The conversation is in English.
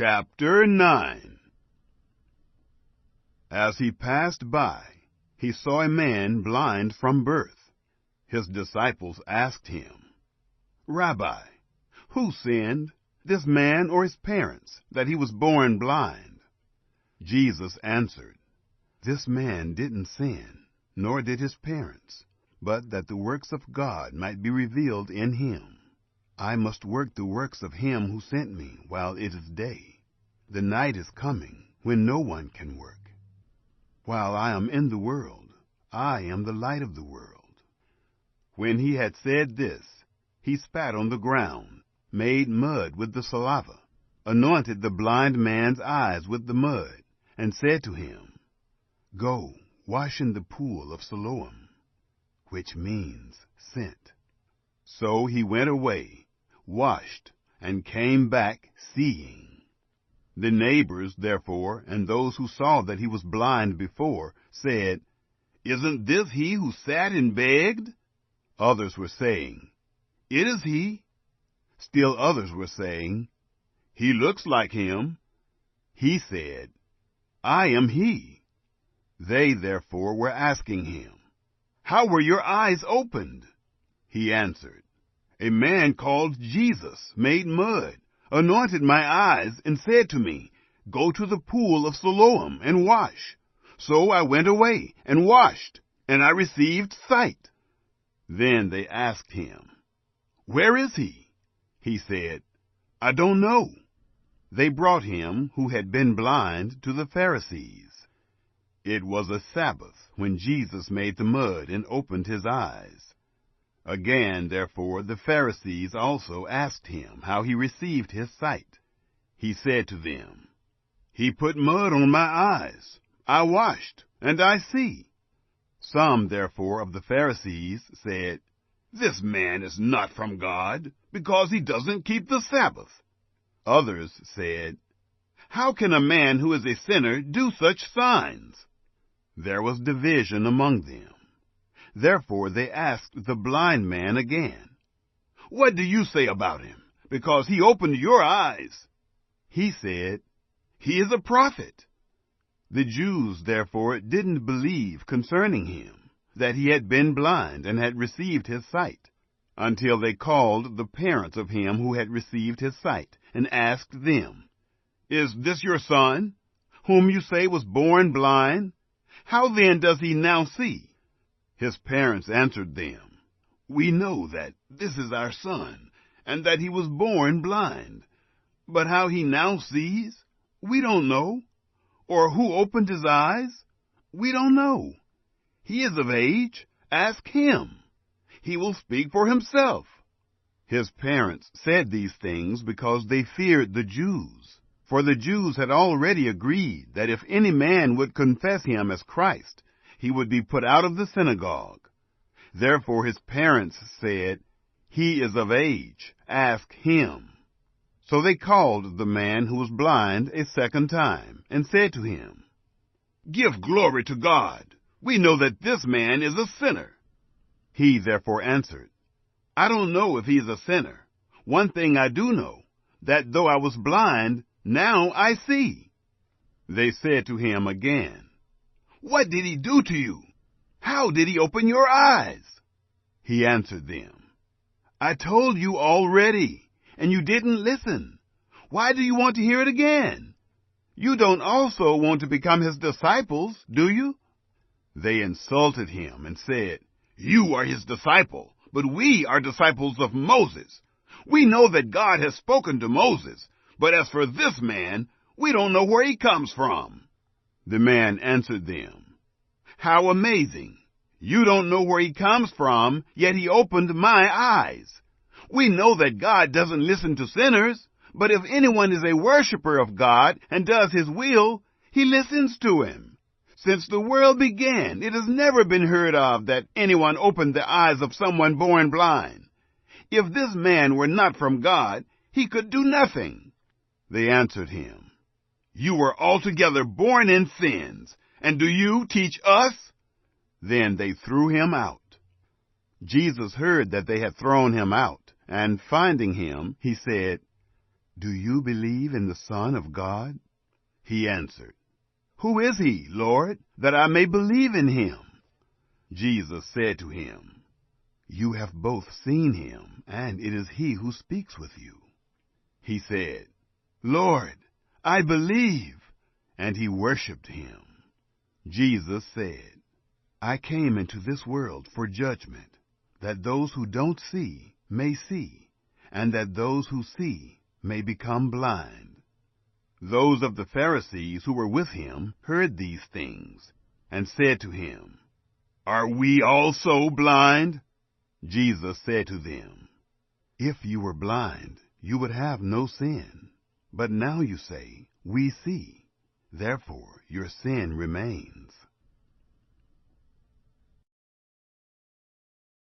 Chapter 9. As he passed by, he saw a man blind from birth. His disciples asked him, "Rabbi, who sinned, this man or his parents, that he was born blind?" Jesus answered, "This man didn't sin, nor did his parents, but that the works of God might be revealed in him. I must work the works of him who sent me while it is day. The night is coming when no one can work. While I am in the world, I am the light of the world." When he had said this, he spat on the ground, made mud with the saliva, anointed the blind man's eyes with the mud, and said to him, "Go, wash in the pool of Siloam," which means sent. So he went away, washed, and came back seeing. The neighbors, therefore, and those who saw that he was blind before, said, "Isn't this he who sat and begged?" Others were saying, "It is he." Still others were saying, "He looks like him." He said, "I am he." They therefore were asking him, "How were your eyes opened?" He answered, "A man called Jesus made mud, anointed my eyes, and said to me, 'Go to the pool of Siloam and wash.' So I went away and washed, and I received sight." Then they asked him, "Where is he?" He said, "I don't know." They brought him, who had been blind, to the Pharisees. It was a Sabbath when Jesus made the mud and opened his eyes. Again, therefore, the Pharisees also asked him how he received his sight. He said to them, "He put mud on my eyes. I washed, and I see." Some, therefore, of the Pharisees said, "This man is not from God, because he doesn't keep the Sabbath." Others said, "How can a man who is a sinner do such signs?" There was division among them. Therefore they asked the blind man again, "What do you say about him, because he opened your eyes?" He said, "He is a prophet." The Jews therefore didn't believe concerning him, that he had been blind and had received his sight, until they called the parents of him who had received his sight, and asked them, "Is this your son, whom you say was born blind? How then does he now see?" His parents answered them, "We know that this is our son, and that he was born blind. But how he now sees, we don't know. Or who opened his eyes, we don't know. He is of age. Ask him. He will speak for himself." His parents said these things because they feared the Jews. For the Jews had already agreed that if any man would confess him as Christ, he would be put out of the synagogue. Therefore his parents said, "He is of age. Ask him." So they called the man who was blind a second time, and said to him, "Give glory to God. We know that this man is a sinner." He therefore answered, "I don't know if he is a sinner. One thing I do know, that though I was blind, now I see." They said to him again, "What did he do to you? How did he open your eyes?" He answered them, "I told you already, and you didn't listen. Why do you want to hear it again? You don't also want to become his disciples, do you?" They insulted him and said, "You are his disciple, but we are disciples of Moses. We know that God has spoken to Moses, but as for this man, we don't know where he comes from." The man answered them, "How amazing! You don't know where he comes from, yet he opened my eyes. We know that God doesn't listen to sinners, but if anyone is a worshiper of God and does his will, he listens to him. Since the world began, it has never been heard of that anyone opened the eyes of someone born blind. If this man were not from God, he could do nothing." They answered him, "You were altogether born in sins, and do you teach us?" Then they threw him out. Jesus heard that they had thrown him out, and finding him, he said, "Do you believe in the Son of God?" He answered, "Who is he, Lord, that I may believe in him?" Jesus said to him, "You have both seen him, and it is he who speaks with you." He said, "Lord, I believe," and he worshipped him. Jesus said, "I came into this world for judgment, that those who don't see may see, and that those who see may become blind." Those of the Pharisees who were with him heard these things, and said to him, "Are we also blind?" Jesus said to them, "If you were blind, you would have no sin. But now you say, 'We see,' therefore your sin remains."